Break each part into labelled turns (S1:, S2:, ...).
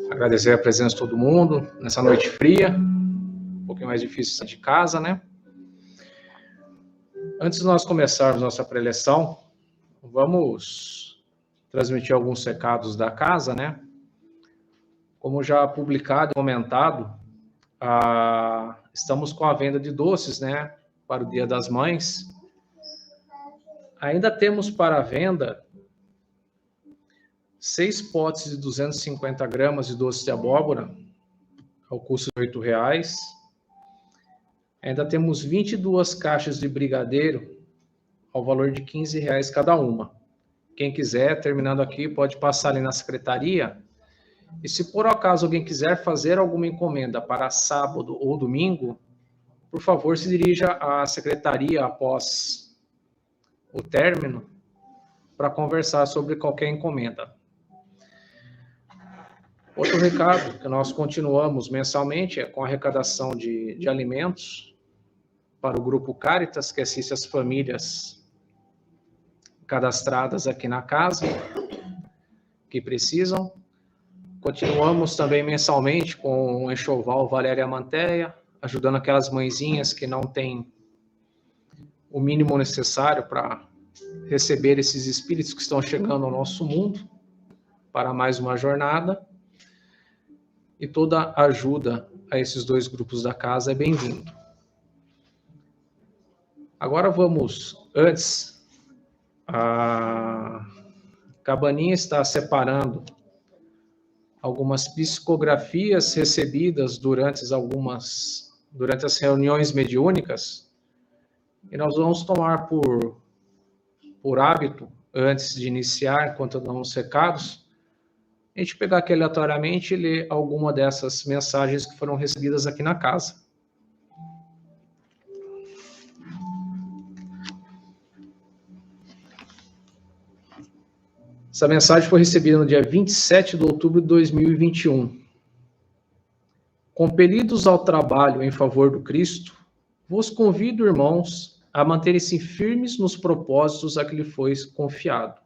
S1: Agradecer a presença de todo mundo nessa noite fria, um pouquinho mais difícil sair de casa, né? Antes de nós começarmos nossa preleção, vamos transmitir alguns recados da casa, né? Como já publicado e comentado, estamos com a venda de doces, né? Para o Dia das Mães. Ainda temos para venda 6 potes de 250 gramas de doce de abóbora, ao custo de R$8. Ainda temos 22 caixas de brigadeiro, ao valor de R$15 cada uma. Quem quiser, terminando aqui, pode passar ali na secretaria. E se por acaso alguém quiser fazer alguma encomenda para sábado ou domingo, por favor, se dirija à secretaria após o término para conversar sobre qualquer encomenda. Outro recado que nós continuamos mensalmente é com a arrecadação de alimentos para o Grupo Caritas, que assiste as famílias cadastradas aqui na casa, que precisam. Continuamos também mensalmente com o enxoval Valéria Manteia, ajudando aquelas mãezinhas que não têm o mínimo necessário para receber esses espíritos que estão chegando ao nosso mundo para mais uma jornada. E toda ajuda a esses dois grupos da casa é bem-vindo. Agora vamos, a Cabaninha está separando algumas psicografias recebidas durante as reuniões mediúnicas, e nós vamos tomar por hábito, antes de iniciar, enquanto damos os recados, a gente pegar aqui aleatoriamente e ler alguma dessas mensagens que foram recebidas aqui na casa. Essa mensagem foi recebida no dia 27 de outubro de 2021. Compelidos ao trabalho em favor do Cristo, vos convido, irmãos, a manterem-se firmes nos propósitos a que lhe foi confiado.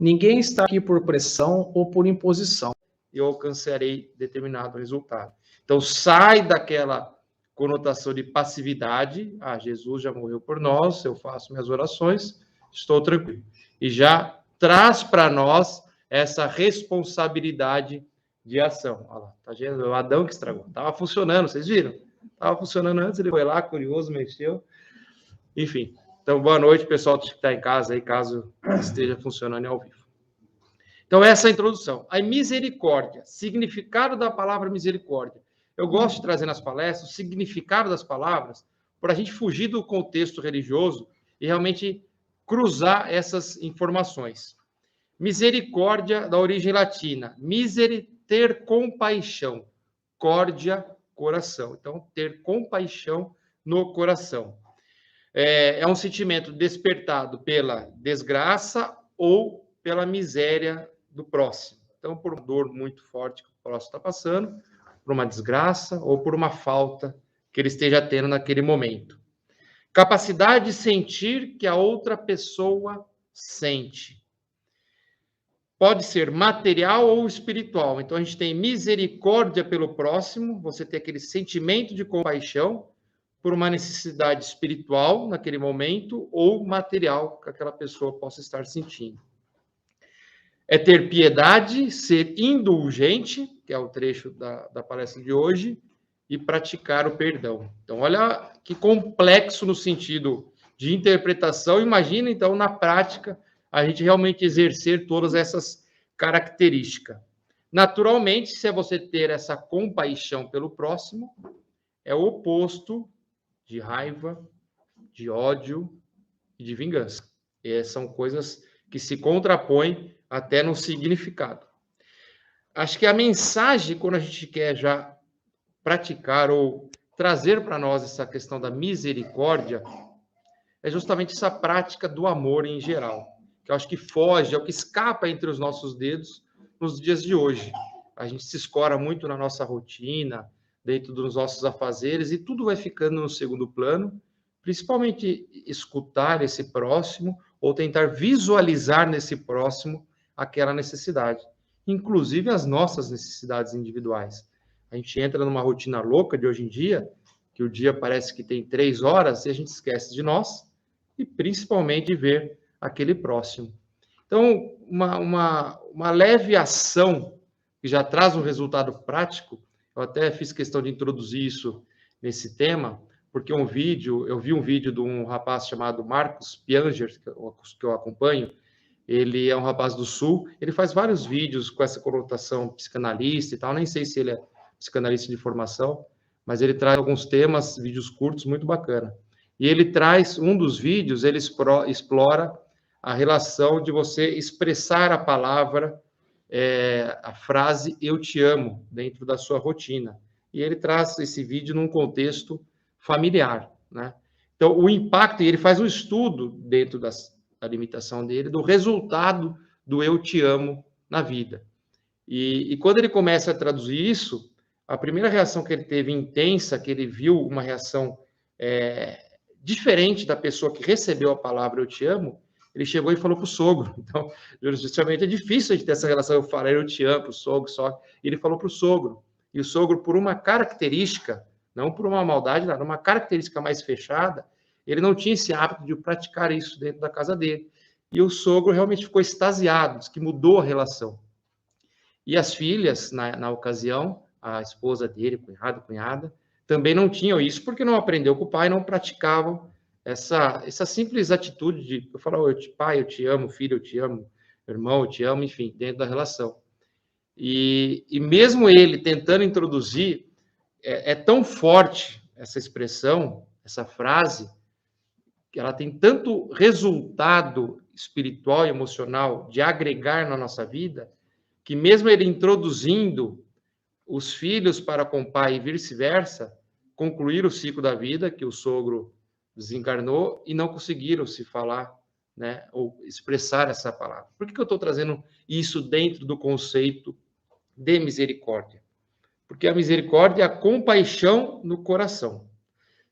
S1: Ninguém está aqui por pressão ou por imposição. Eu alcançarei determinado resultado. Então, sai daquela conotação de passividade. Jesus já morreu por nós, eu faço minhas orações, estou tranquilo. E já traz para nós essa responsabilidade de ação. Olha lá, tá vendo? O Adão que estragou. Estava funcionando, vocês viram? Estava funcionando antes, ele foi lá, curioso, mexeu. Enfim. Então, boa noite, pessoal que está em casa aí, caso esteja funcionando ao vivo. Então, essa é a introdução. A misericórdia, significado da palavra misericórdia. Eu gosto de trazer nas palestras o significado das palavras para a gente fugir do contexto religioso e realmente cruzar essas informações. Misericórdia, da origem latina. Misere, ter compaixão. Córdia, coração. Então, ter compaixão no coração. É um sentimento despertado pela desgraça ou pela miséria do próximo. Então, por uma dor muito forte que o próximo está passando, por uma desgraça ou por uma falta que ele esteja tendo naquele momento. Capacidade de sentir que a outra pessoa sente. Pode ser material ou espiritual. Então, a gente tem misericórdia pelo próximo, você tem aquele sentimento de compaixão por uma necessidade espiritual naquele momento ou material que aquela pessoa possa estar sentindo. É ter piedade, ser indulgente, que é o trecho da palestra de hoje, e praticar o perdão. Então, olha que complexo no sentido de interpretação. Imagina, então, na prática, a gente realmente exercer todas essas características. Naturalmente, se é você ter essa compaixão pelo próximo, é o oposto de raiva, de ódio e de vingança. E são coisas que se contrapõem até no significado. Acho que a mensagem, quando a gente quer já praticar ou trazer para nós essa questão da misericórdia, é justamente essa prática do amor em geral, que eu acho que foge, é o que escapa entre os nossos dedos nos dias de hoje. A gente se escora muito na nossa rotina, dentro dos nossos afazeres, e tudo vai ficando no segundo plano, principalmente escutar esse próximo ou tentar visualizar nesse próximo
S2: aquela necessidade, inclusive as nossas necessidades individuais. A gente entra numa rotina louca de hoje em dia, que o dia parece que tem 3 horas e a gente esquece de nós e principalmente de ver aquele próximo. Então, uma leve ação que já traz um resultado prático, eu até fiz questão de introduzir isso nesse tema, porque eu vi um vídeo de um rapaz chamado Marcos Pianger, que eu acompanho. Ele é um rapaz do Sul, ele faz vários vídeos com essa conotação psicanalista e tal, nem sei se ele é psicanalista de formação, mas ele traz alguns temas, vídeos curtos, muito bacana. E ele traz, um dos vídeos, ele explora a relação de você expressar a palavra, a frase "eu te amo" dentro da sua rotina. E ele traz esse vídeo num contexto familiar, né? Então, o impacto, e ele faz um estudo dentro da limitação dele, do resultado do "eu te amo" na vida. E quando ele começa a traduzir isso, a primeira reação que ele teve intensa, que ele viu uma reação diferente da pessoa que recebeu a palavra "eu te amo", ele chegou e falou para o sogro. Então, justamente é difícil a gente ter essa relação, eu falar "eu te amo" para o sogro só. E ele falou para o sogro. E o sogro, por uma característica, não por uma maldade, nada, uma característica mais fechada, ele não tinha esse hábito de praticar isso dentro da casa dele. E o sogro realmente ficou extasiado, diz que mudou a relação. E as filhas, na ocasião, a esposa dele, cunhado, cunhada, também não tinham isso, porque não aprendeu com o pai, não praticavam essa simples atitude de eu falar, pai, eu te amo, filho, eu te amo, irmão, eu te amo, enfim, dentro da relação. E mesmo ele tentando introduzir, é tão forte essa expressão, essa frase, que ela tem tanto resultado espiritual e emocional de agregar na nossa vida, que mesmo ele introduzindo os filhos para com o pai e vice-versa, concluir o ciclo da vida, que o sogro desencarnou, e não conseguiram se falar, né, ou expressar essa palavra. Por que eu estou trazendo isso dentro do conceito de misericórdia? Porque a misericórdia é a compaixão no coração.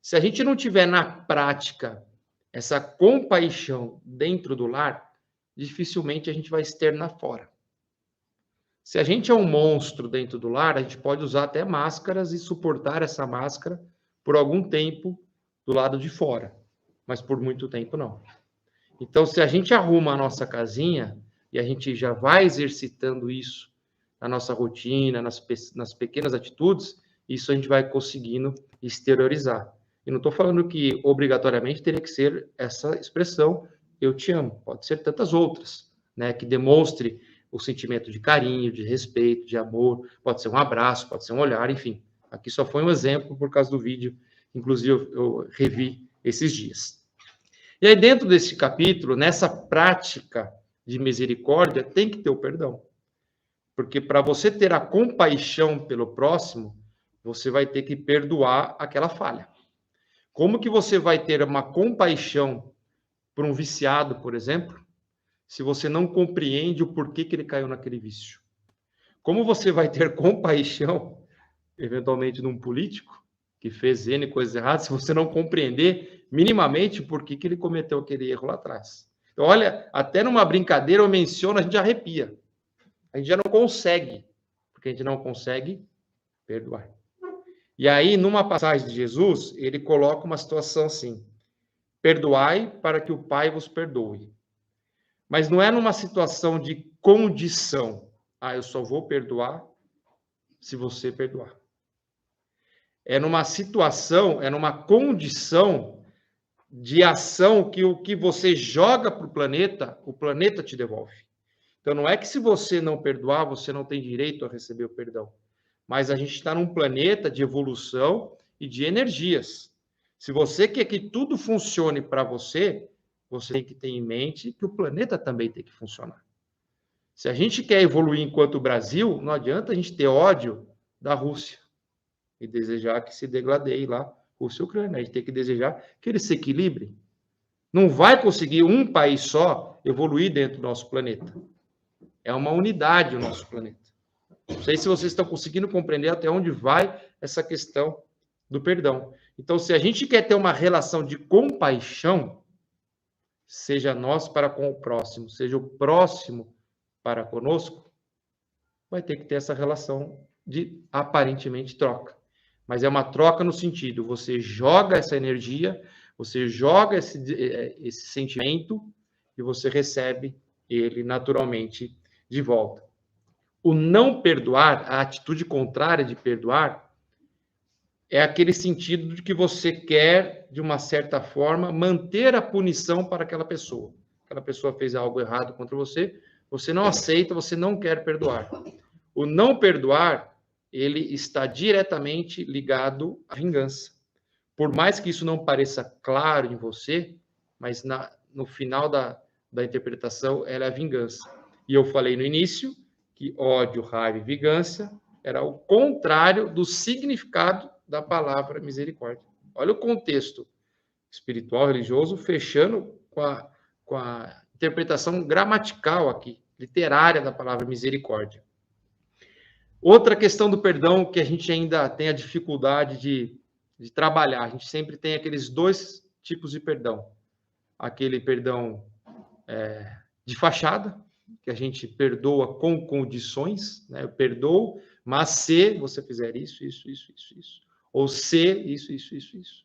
S2: Se a gente não tiver na prática essa compaixão dentro do lar, dificilmente a gente vai externar fora. Se a gente é um monstro dentro do lar, a gente pode usar até máscaras e suportar essa máscara por algum tempo do lado de fora, mas por muito tempo não. Então, se a gente arruma a nossa casinha e a gente já vai exercitando isso na nossa rotina, nas pequenas atitudes, isso a gente vai conseguindo exteriorizar. E não estou falando que obrigatoriamente teria que ser essa expressão "eu te amo", pode ser tantas outras, né, que demonstre o sentimento de carinho, de respeito, de amor, pode ser um abraço, pode ser um olhar, enfim. Aqui só foi um exemplo por causa do vídeo, inclusive eu revi esses dias. E aí dentro desse capítulo, nessa prática de misericórdia, tem que ter o perdão. Porque para você ter a compaixão pelo próximo, você vai ter que perdoar aquela falha. Como que você vai ter uma compaixão por um viciado, por exemplo, se você não compreende o porquê que ele caiu naquele vício? Como você vai ter compaixão, eventualmente, num político que fez N coisas erradas, se você não compreender minimamente por que ele cometeu aquele erro lá atrás? Então, olha, até numa brincadeira eu menciono, a gente arrepia. A gente já não consegue, porque a gente não consegue perdoar. E aí, numa passagem de Jesus, ele coloca uma situação assim: perdoai para que o Pai vos perdoe. Mas não é numa situação de condição. Eu só vou perdoar se você perdoar. É numa situação, é numa condição de ação que o que você joga para o planeta te devolve. Então, não é que se você não perdoar, você não tem direito a receber o perdão. Mas a gente está num planeta de evolução e de energias. Se você quer que tudo funcione para você, você tem que ter em mente que o planeta também tem que funcionar. Se a gente quer evoluir enquanto Brasil, não adianta a gente ter ódio da Rússia e desejar que se degladeie lá Rússia e Ucrânia. A gente tem que desejar que eles se equilibrem. Não vai conseguir um país só evoluir dentro do nosso planeta. É uma unidade o nosso planeta. Não sei se vocês estão conseguindo compreender até onde vai essa questão do perdão. Então, se a gente quer ter uma relação de compaixão, seja nós para com o próximo, seja o próximo para conosco, vai ter que ter essa relação de aparentemente troca. Mas é uma troca no sentido, você joga essa energia, você joga esse sentimento e você recebe ele naturalmente de volta. O não perdoar, a atitude contrária de perdoar, é aquele sentido de que você quer, de uma certa forma, manter a punição para aquela pessoa. Aquela pessoa fez algo errado contra você, você não aceita, você não quer perdoar. O não perdoar, ele está diretamente ligado à vingança. Por mais que isso não pareça claro em você, mas no final da interpretação, ela é a vingança. E eu falei no início que ódio, raiva e vingança era o contrário do significado da palavra misericórdia. Olha o contexto espiritual, religioso, fechando com a interpretação gramatical aqui, literária da palavra misericórdia. Outra questão do perdão que a gente ainda tem a dificuldade de trabalhar, a gente sempre tem aqueles dois tipos de perdão. Aquele perdão de fachada, que a gente perdoa com condições, né? Eu perdoo, mas se você fizer isso. Ou se isso.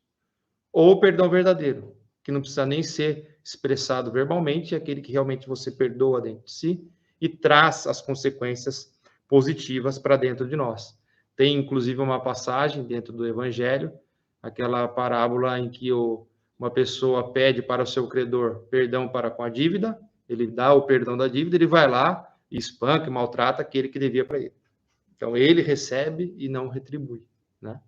S2: Ou o perdão verdadeiro, que não precisa nem ser expressado verbalmente, é aquele que realmente você perdoa dentro de si e traz as consequências positivas para dentro de nós. Tem, inclusive, uma passagem dentro do Evangelho, aquela parábola em que uma pessoa pede para o seu credor perdão para com a dívida, ele dá o perdão da dívida, ele vai lá e espanca e maltrata aquele que devia para ele. Então, ele recebe e não retribui, né?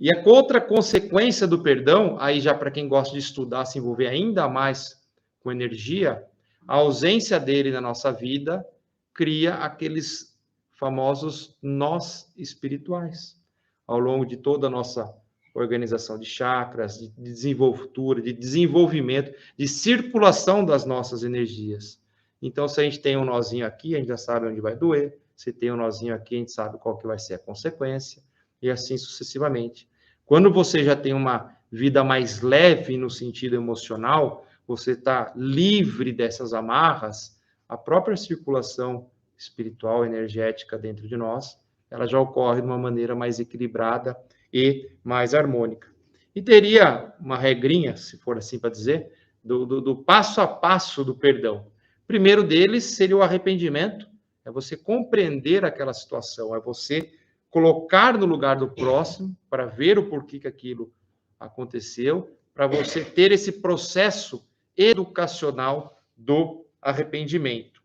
S2: E a outra consequência do perdão, aí já para quem gosta de estudar, se envolver ainda mais com energia, a ausência dele na nossa vida cria aqueles famosos nós espirituais. Ao longo de toda a nossa organização de chakras, de desenvoltura, de desenvolvimento, de circulação das nossas energias. Então, se a gente tem um nozinho aqui, a gente já sabe onde vai doer. Se tem um nozinho aqui, a gente sabe qual que vai ser a consequência. E assim sucessivamente. Quando você já tem uma vida mais leve no sentido emocional, você está livre dessas amarras, a própria circulação espiritual, energética dentro de nós, ela já ocorre de uma maneira mais equilibrada e mais harmônica. E teria uma regrinha, se for assim para dizer, do passo a passo do perdão. Primeiro deles seria o arrependimento, é você compreender aquela situação, é você colocar no lugar do próximo para ver o porquê que aquilo aconteceu, para você ter esse processo educacional do arrependimento.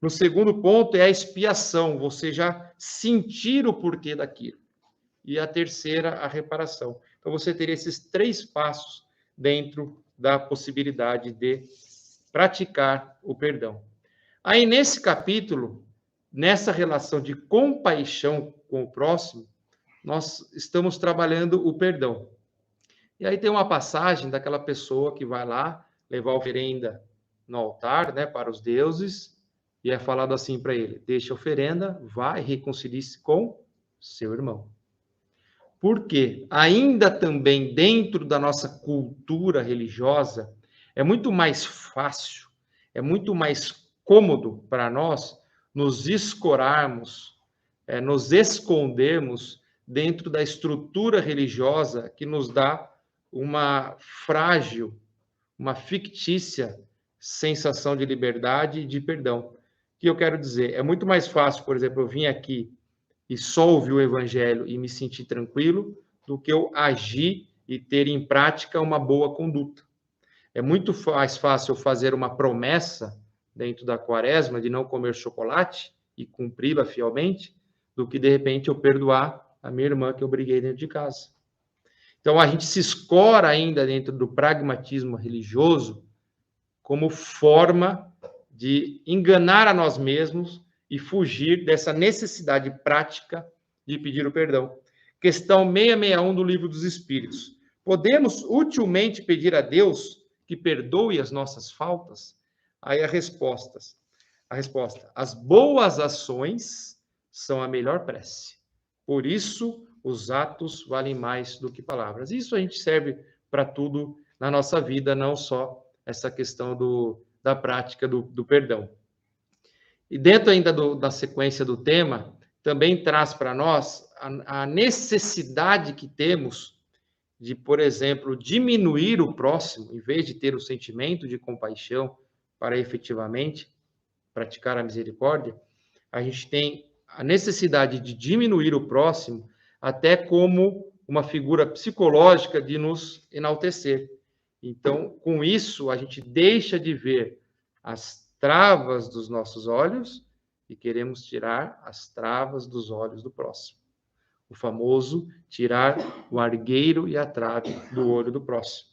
S2: No segundo ponto é a expiação, você já sentir o porquê daquilo. E a terceira, a reparação. Então, você teria esses 3 passos dentro da possibilidade de praticar o perdão. Aí, nesse capítulo, nessa relação de compaixão com o próximo, nós estamos trabalhando o perdão. E aí tem uma passagem daquela pessoa que vai lá levar a oferenda no altar, né, para os deuses, e é falado assim para ele: deixa a oferenda, vá e reconcilie-se com seu irmão. Porque ainda também dentro da nossa cultura religiosa, é muito mais fácil, é muito mais cômodo para nós nos escorarmos, nos escondermos dentro da estrutura religiosa que nos dá uma frágil, uma fictícia sensação de liberdade e de perdão. O que eu quero dizer? É muito mais fácil, por exemplo, eu vim aqui e só ouvir o evangelho e me sentir tranquilo, do que eu agir e ter em prática uma boa conduta. É muito mais fácil eu fazer uma promessa dentro da quaresma de não comer chocolate e cumpri-la fielmente, do que, de repente, eu perdoar a minha irmã que eu briguei dentro de casa. Então, a gente se escora ainda dentro do pragmatismo religioso como forma de enganar a nós mesmos e fugir dessa necessidade prática de pedir o perdão. Questão 661 do Livro dos Espíritos. Podemos utilmente pedir a Deus que perdoe as nossas faltas? Aí a resposta: as boas ações são a melhor prece. Por isso, os atos valem mais do que palavras. Isso a gente serve para tudo na nossa vida, não só essa questão da prática do perdão. E dentro ainda da sequência do tema, também traz para nós a necessidade que temos de, por exemplo, diminuir o próximo, em vez de ter o sentimento de compaixão para efetivamente praticar a misericórdia, a gente tem a necessidade de diminuir o próximo até como uma figura psicológica de nos enaltecer. Então, com isso, a gente deixa de ver as travas dos nossos olhos e queremos tirar as travas dos olhos do próximo. O famoso tirar o argueiro e a trave do olho do próximo.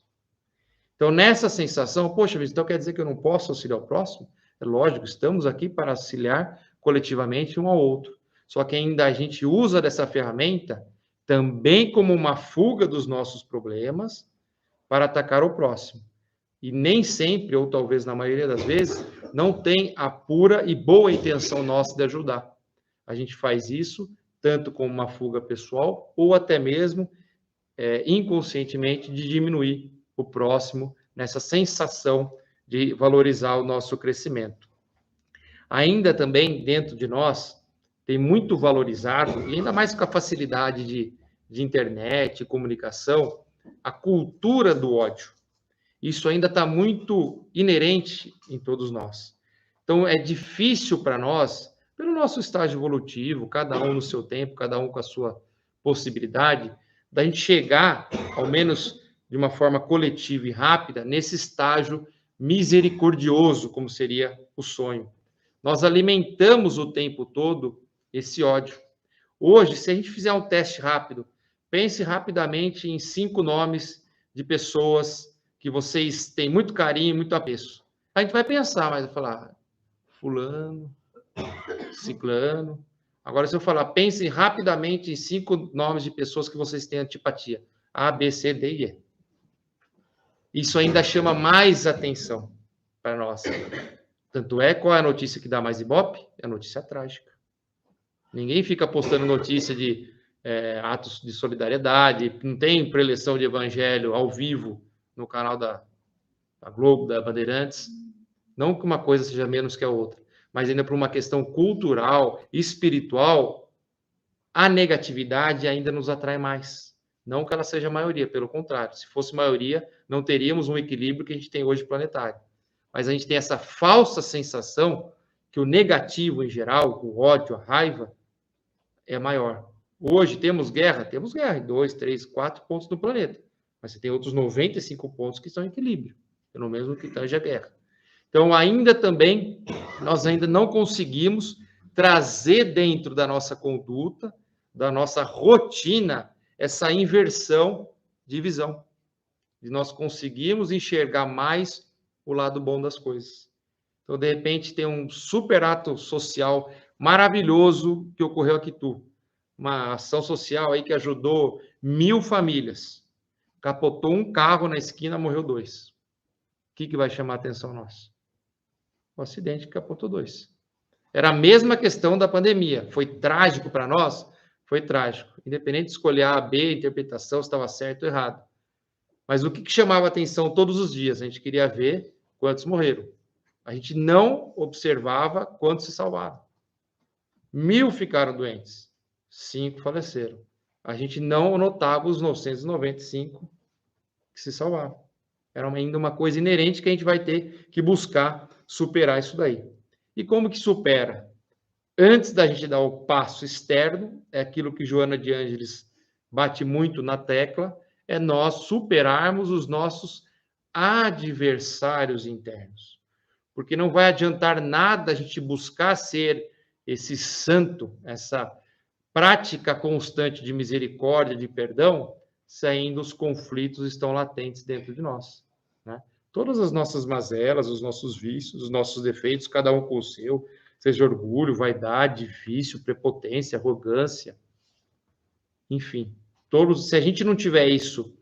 S2: Então, nessa sensação, poxa, então quer dizer que eu não posso auxiliar o próximo? É lógico, estamos aqui para auxiliar coletivamente um ao outro. Só que ainda a gente usa dessa ferramenta também como uma fuga dos nossos problemas para atacar o próximo. E nem sempre, ou talvez na maioria das vezes, não tem a pura e boa intenção nossa de ajudar. A gente faz isso tanto como uma fuga pessoal ou até mesmo inconscientemente de diminuir o próximo nessa sensação de valorizar o nosso crescimento. Ainda também dentro de nós tem muito valorizado, e ainda mais com a facilidade de internet, comunicação, a cultura do ódio. Isso ainda está muito inerente em todos nós. Então, é difícil para nós, pelo nosso estágio evolutivo, cada um no seu tempo, cada um com a sua possibilidade, da gente chegar, ao menos de uma forma coletiva e rápida, nesse estágio misericordioso, como seria o sonho. Nós alimentamos o tempo todo esse ódio. Hoje, se a gente fizer um teste rápido, pense rapidamente em 5 nomes de pessoas que vocês têm muito carinho, muito apreço. A gente vai pensar, mas vai falar fulano, ciclano. Agora, se eu falar, pense rapidamente em 5 nomes de pessoas que vocês têm antipatia. A, B, C, D e E. Isso ainda chama mais atenção para nós. Tanto é, qual é a notícia que dá mais ibope? É a notícia trágica. Ninguém fica postando notícia de atos de solidariedade, não tem preleção de evangelho ao vivo no canal da Globo, da Bandeirantes. Não que uma coisa seja menos que a outra, mas ainda por uma questão cultural, espiritual, a negatividade ainda nos atrai mais. Não que ela seja a maioria, pelo contrário. Se fosse maioria, não teríamos um equilíbrio que a gente tem hoje planetário. Mas a gente tem essa falsa sensação que o negativo, em geral, o ódio, a raiva, é maior. Hoje temos guerra em 2, 3, 4 pontos no planeta. Mas você tem outros 95 pontos que estão em equilíbrio, pelo menos no que tange a guerra. Então, ainda também, nós ainda não conseguimos trazer dentro da nossa conduta, da nossa rotina, essa inversão de visão. De nós conseguirmos enxergar mais o lado bom das coisas. Então, de repente, tem um super ato social maravilhoso que ocorreu aqui, uma ação social aí que ajudou 1000 famílias. Capotou um carro na esquina, morreu 2. O que vai chamar a atenção nossa? O acidente que capotou 2. Era a mesma questão da pandemia. Foi trágico para nós? Foi trágico. Independente de escolher A, B, interpretação, se estava certo ou errado. Mas o que chamava a atenção todos os dias? A gente queria ver quantos morreram. A gente não observava quantos se salvaram. 1000 ficaram doentes. 5 faleceram. A gente não notava os 995 que se salvaram. Era ainda uma coisa inerente que a gente vai ter que buscar superar isso daí. E como que supera? Antes da gente dar o passo externo, é aquilo que Joana de Ângeles bate muito na tecla, é nós superarmos os nossos adversários internos. Porque não vai adiantar nada a gente buscar ser esse santo, essa prática constante de misericórdia, de perdão, se ainda os conflitos estão latentes dentro de nós. Né? Todas as nossas mazelas, os nossos vícios, os nossos defeitos, cada um com o seu, seja orgulho, vaidade, vício, prepotência, arrogância, enfim. Se a gente não tiver isso,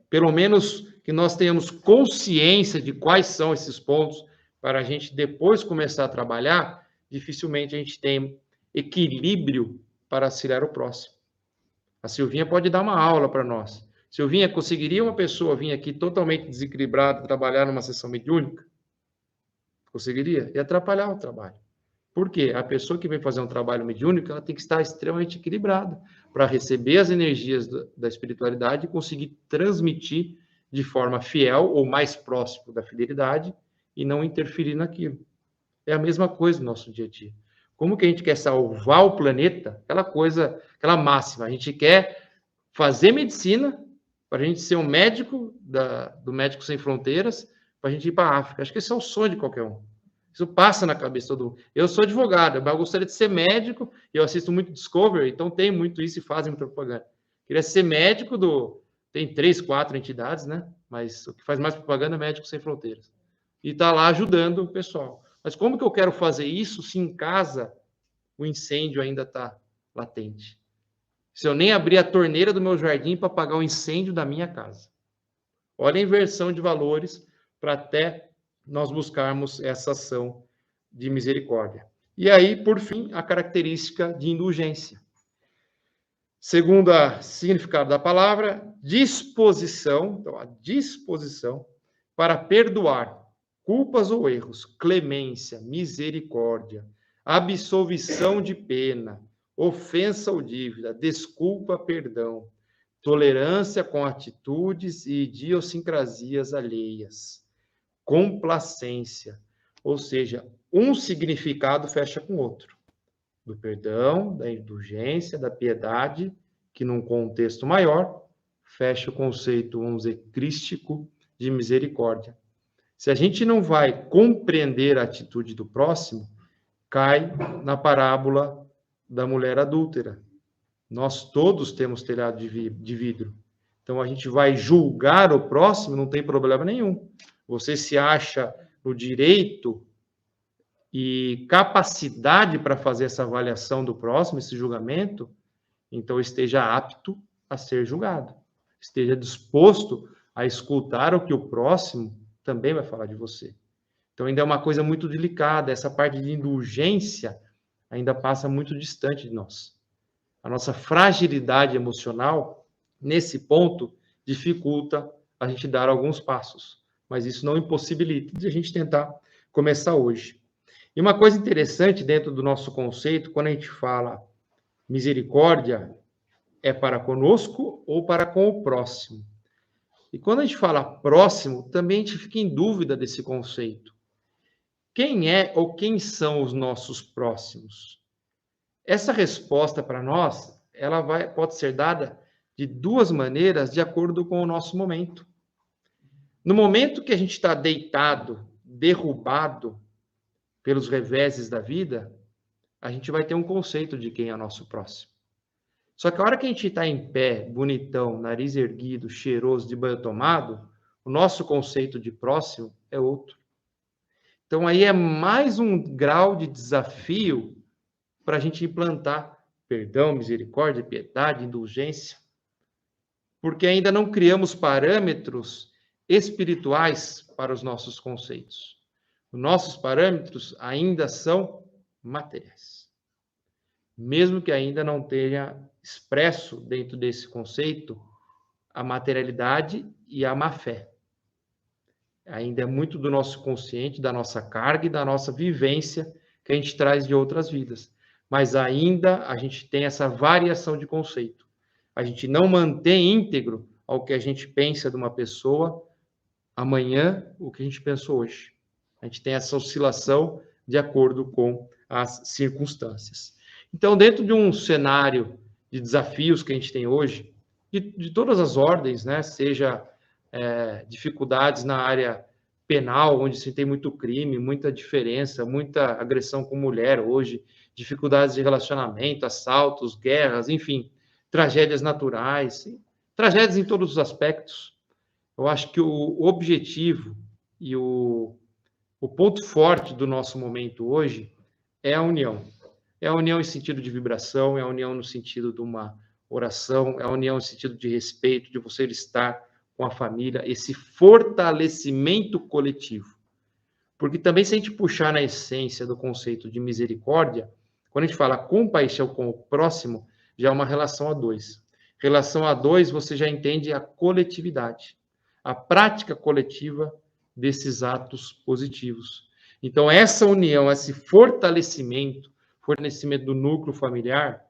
S2: pelo menos que nós tenhamos consciência de quais são esses pontos, para a gente depois começar a trabalhar, dificilmente a gente tem equilíbrio para auxiliar o próximo. A Silvinha pode dar uma aula para nós. Silvinha, conseguiria uma pessoa vir aqui totalmente desequilibrada, trabalhar numa sessão mediúnica? Conseguiria? E atrapalhar o trabalho. Por quê? A pessoa que vem fazer um trabalho mediúnico, ela tem que estar extremamente equilibrada para receber as energias da espiritualidade e conseguir transmitir de forma fiel ou mais próximo da fidelidade e não interferir naquilo. É a mesma coisa no nosso dia a dia. Como que a gente quer salvar o planeta? Aquela coisa, aquela máxima. A gente quer fazer medicina para a gente ser um médico do Médicos Sem Fronteiras, para a gente ir para a África. Acho que esse é o sonho de qualquer um. Isso passa na cabeça de todo mundo. Eu sou advogado, mas eu gostaria de ser médico, eu assisto muito Discovery, então tem muito isso e fazem muita propaganda. Queria ser médico Tem 3, 4 entidades, né? Mas o que faz mais propaganda é Médicos Sem Fronteiras. E está lá ajudando o pessoal. Mas como que eu quero fazer isso se em casa o incêndio ainda está latente? Se eu nem abrir a torneira do meu jardim para apagar o incêndio da minha casa. Olha a inversão de valores para até nós buscarmos essa ação de misericórdia. E aí, por fim, a característica de indulgência. Segundo o significado da palavra, disposição, então a disposição para perdoar culpas ou erros, clemência, misericórdia, absolvição de pena, ofensa ou dívida, desculpa, perdão, tolerância com atitudes e idiosincrasias alheias, complacência, ou seja, um significado fecha com o outro, do perdão, da indulgência, da piedade, que num contexto maior, fecha o conceito, vamos dizer, crístico de misericórdia. Se a gente não vai compreender a atitude do próximo, cai na parábola da mulher adúltera. Nós todos temos telhado de vidro. Então, a gente vai julgar o próximo, não tem problema nenhum. Você se acha no direito e capacidade para fazer essa avaliação do próximo, esse julgamento, então esteja apto a ser julgado. Esteja disposto a escutar o que o próximo também vai falar de você. Então, ainda é uma coisa muito delicada. Essa parte de indulgência ainda passa muito distante de nós. A nossa fragilidade emocional, nesse ponto, dificulta a gente dar alguns passos. Mas isso não impossibilita de a gente tentar começar hoje. E uma coisa interessante dentro do nosso conceito, quando a gente fala misericórdia, é para conosco ou para com o próximo. E quando a gente fala próximo, também a gente fica em dúvida desse conceito. Quem é ou quem são os nossos próximos? Essa resposta para nós, pode ser dada de duas maneiras, de acordo com o nosso momento. No momento que a gente está deitado, derrubado pelos reveses da vida, a gente vai ter um conceito de quem é nosso próximo. Só que a hora que a gente está em pé, bonitão, nariz erguido, cheiroso, de banho tomado, o nosso conceito de próximo é outro. Então, aí é mais um grau de desafio para a gente implantar perdão, misericórdia, piedade, indulgência, porque ainda não criamos parâmetros espirituais para os nossos conceitos. Os nossos parâmetros ainda são materiais. Mesmo que ainda não tenha expresso dentro desse conceito a materialidade e a má-fé. Ainda é muito do nosso consciente, da nossa carga e da nossa vivência que a gente traz de outras vidas. Mas ainda a gente tem essa variação de conceito. A gente não mantém íntegro ao que a gente pensa de uma pessoa amanhã, o que a gente pensou hoje. A gente tem essa oscilação de acordo com as circunstâncias. Então, dentro de um cenário de desafios que a gente tem hoje, de todas as ordens, né, seja dificuldades na área penal, onde se tem muito crime, muita diferença, muita agressão com mulher hoje, dificuldades de relacionamento, assaltos, guerras, enfim, tragédias naturais, tragédias em todos os aspectos. Eu acho que o objetivo e o ponto forte do nosso momento hoje é a união. É a união em sentido de vibração, é a união no sentido de uma oração, é a união no sentido de respeito, de você estar com a família, esse fortalecimento coletivo. Porque também, se a gente puxar na essência do conceito de misericórdia, quando a gente fala compaixão com o próximo, já é uma relação a dois. Relação a dois, você já entende a coletividade, a prática coletiva desses atos positivos. Então, essa união, esse fortalecimento do núcleo familiar,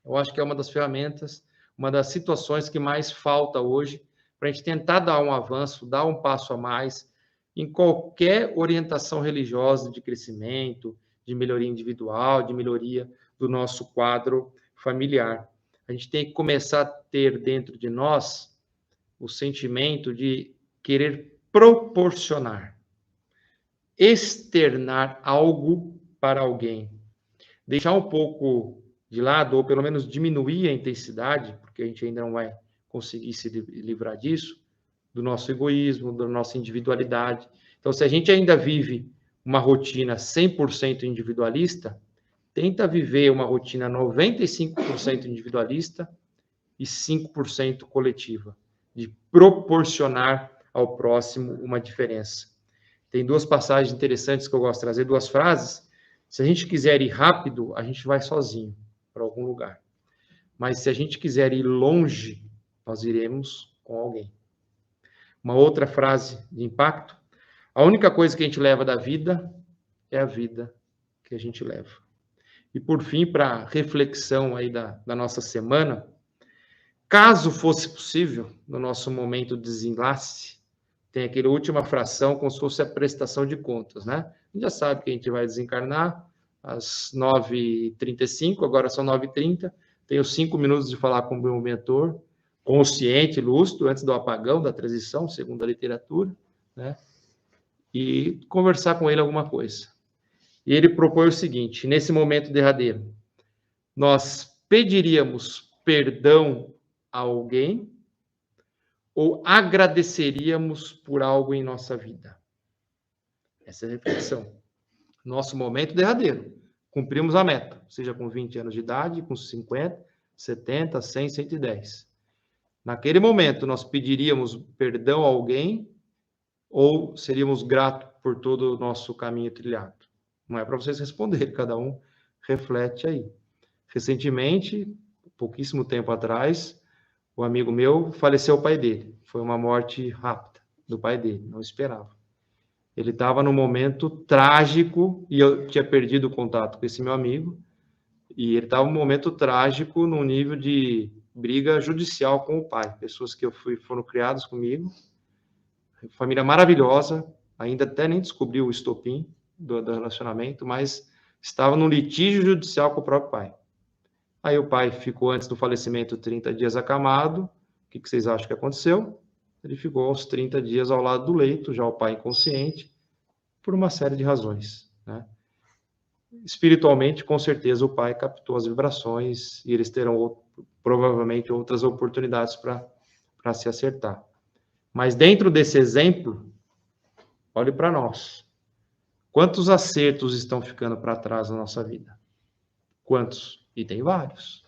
S2: eu acho que é uma das ferramentas, uma das situações que mais falta hoje para a gente tentar dar um avanço, dar um passo a mais em qualquer orientação religiosa de crescimento, de melhoria individual, de melhoria do nosso quadro familiar. A gente tem que começar a ter dentro de nós o sentimento de querer proporcionar, externar algo para alguém. Deixar um pouco de lado, ou pelo menos diminuir a intensidade, porque a gente ainda não vai conseguir se livrar disso, do nosso egoísmo, da nossa individualidade. Então, se a gente ainda vive uma rotina 100% individualista, tenta viver uma rotina 95% individualista e 5% coletiva, de proporcionar ao próximo uma diferença. Tem duas passagens interessantes que eu gosto de trazer, duas frases. Se a gente quiser ir rápido, a gente vai sozinho para algum lugar. Mas se a gente quiser ir longe, nós iremos com alguém. Uma outra frase de impacto: a única coisa que a gente leva da vida é a vida que a gente leva. E por fim, para reflexão aí da nossa semana, caso fosse possível, no nosso momento de desenlace, tem aquela última fração como se fosse a prestação de contas, né? A gente já sabe que a gente vai desencarnar às 9h35, agora são 9h30, tenho 5 minutos de falar com o meu mentor, consciente, lúcido, antes do apagão, da transição, segundo a literatura, né? E conversar com ele alguma coisa. E ele propõe o seguinte: nesse momento derradeiro, nós pediríamos perdão a alguém ou agradeceríamos por algo em nossa vida? Essa é a reflexão. Nosso momento derradeiro. Cumprimos a meta, seja com 20 anos de idade, com 50, 70, 100, 110. Naquele momento, nós pediríamos perdão a alguém ou seríamos gratos por todo o nosso caminho trilhado? Não é para vocês responderem, cada um reflete aí. Recentemente, pouquíssimo tempo atrás, um amigo meu faleceu o pai dele. Foi uma morte rápida do pai dele, não esperava. Ele estava num momento trágico e eu tinha perdido o contato com esse meu amigo. E ele estava num momento trágico, num nível de briga judicial com o pai. Pessoas que foram criadas comigo, família maravilhosa, ainda até nem descobriu o estopim do relacionamento, mas estava num litígio judicial com o próprio pai. Aí o pai ficou, antes do falecimento, 30 dias acamado. O que vocês acham que aconteceu? Ele ficou aos 30 dias ao lado do leito, já o pai inconsciente, por uma série de razões, né? Espiritualmente, com certeza, o pai captou as vibrações e eles terão provavelmente outras oportunidades para se acertar. Mas dentro desse exemplo, olhe para nós. Quantos acertos estão ficando para trás na nossa vida? Quantos? E tem vários.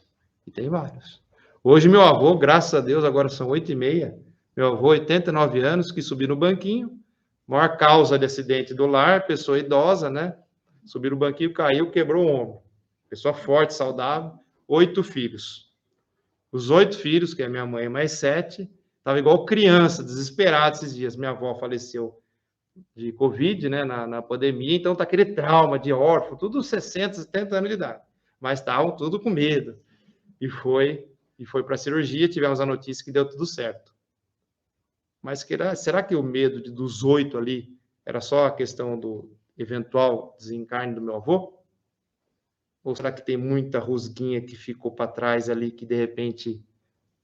S2: E tem vários. Hoje, meu avô, graças a Deus, agora são 8h30, meu avô, 89 anos, que subiu no banquinho, maior causa de acidente do lar, pessoa idosa, né? Subiu no banquinho, caiu, quebrou o ombro. Pessoa forte, saudável, 8 filhos. Os 8 filhos, que é minha mãe mais 7, estava igual criança, desesperado esses dias. Minha avó faleceu de Covid, né, na pandemia, então tá aquele trauma de órfão, tudo 60, 70 anos de idade. Mas estavam tudo com medo. E foi para a cirurgia, tivemos a notícia que deu tudo certo. Mas será que o medo dos 8 ali era só a questão do eventual desencarne do meu avô? Ou será que tem muita rusguinha que ficou para trás ali que, de repente,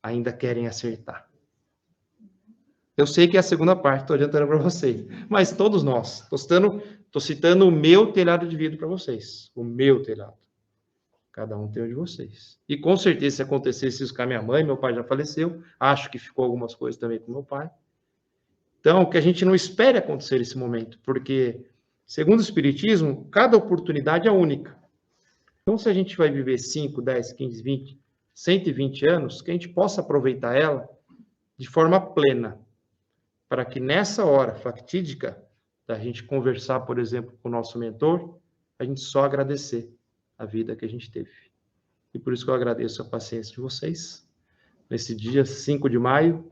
S2: ainda querem acertar? Eu sei que é a segunda parte, estou adiantando para vocês. Mas todos nós. Estou citando o meu telhado de vidro para vocês. O meu telhado. Cada um tem o de vocês. E com certeza, se acontecesse isso com a minha mãe, meu pai já faleceu. Acho que ficou algumas coisas também com meu pai. Então, que a gente não espere acontecer esse momento, porque, segundo o Espiritismo, cada oportunidade é única. Então, se a gente vai viver 5, 10, 15, 20, 120 anos, que a gente possa aproveitar ela de forma plena, para que nessa hora fatídica da gente conversar, por exemplo, com o nosso mentor, a gente só agradecer a vida que a gente teve. E por isso que eu agradeço a paciência de vocês. Nesse dia 5 de maio,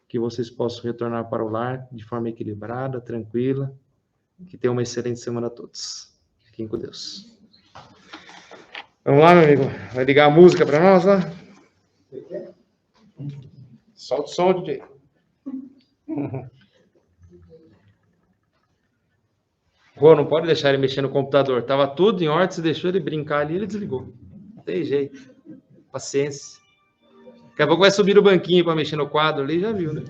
S2: que vocês possam retornar para o lar de forma equilibrada, tranquila, Que tenham uma excelente semana a todos. Fiquem com Deus. Vamos lá, meu amigo. Vai ligar a música para nós lá? Solta o som, DJ. Rô, não pode deixar ele mexer no computador. Tava tudo em ordem, você deixou ele brincar ali, ele desligou. Não tem jeito. Paciência. Daqui a pouco vai subir no banquinho para mexer no quadro ali, já viu, né?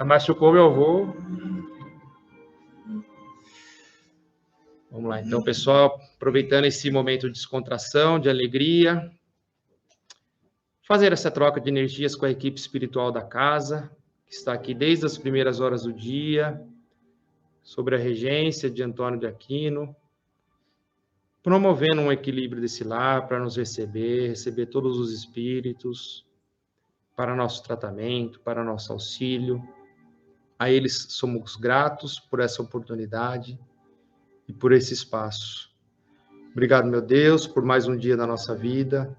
S2: Machucou meu avô. Vamos lá, então, pessoal, aproveitando esse momento de descontração, de alegria, fazer essa troca de energias com a equipe espiritual da casa, que está aqui desde as primeiras horas do dia, sobre a regência de Antônio de Aquino, promovendo um equilíbrio desse lar para nos receber todos os espíritos, para nosso tratamento, para nosso auxílio. A eles somos gratos por essa oportunidade e por esse espaço. Obrigado, meu Deus, por mais um dia da nossa vida,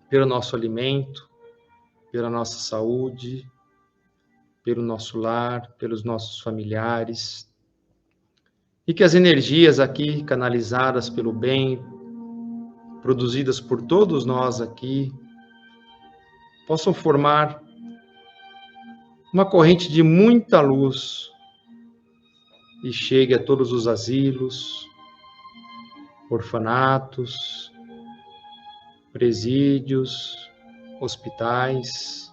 S2: pelo nosso alimento, pela nossa saúde, pelo nosso lar, pelos nossos familiares. E que as energias aqui canalizadas pelo bem, produzidas por todos nós aqui, possam formar uma corrente de muita luz e chegue a todos os asilos, orfanatos, presídios, hospitais,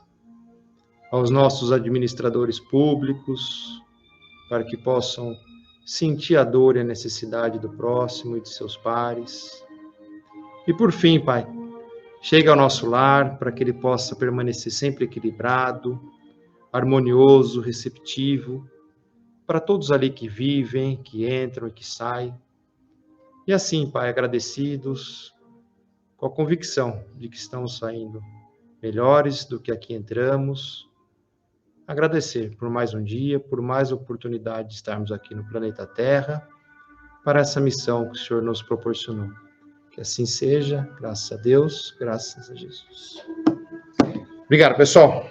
S2: aos nossos administradores públicos, para que possam sentir a dor e a necessidade do próximo e de seus pares. E por fim, Pai, chega ao nosso lar para que ele possa permanecer sempre equilibrado, harmonioso, receptivo, para todos ali que vivem, que entram e que saem. E assim, Pai, agradecidos, com a convicção de que estamos saindo melhores do que aqui entramos, agradecer por mais um dia, por mais oportunidade de estarmos aqui no planeta Terra, para essa missão que o Senhor nos proporcionou. Que assim seja, graças a Deus, graças a Jesus. Obrigado, pessoal.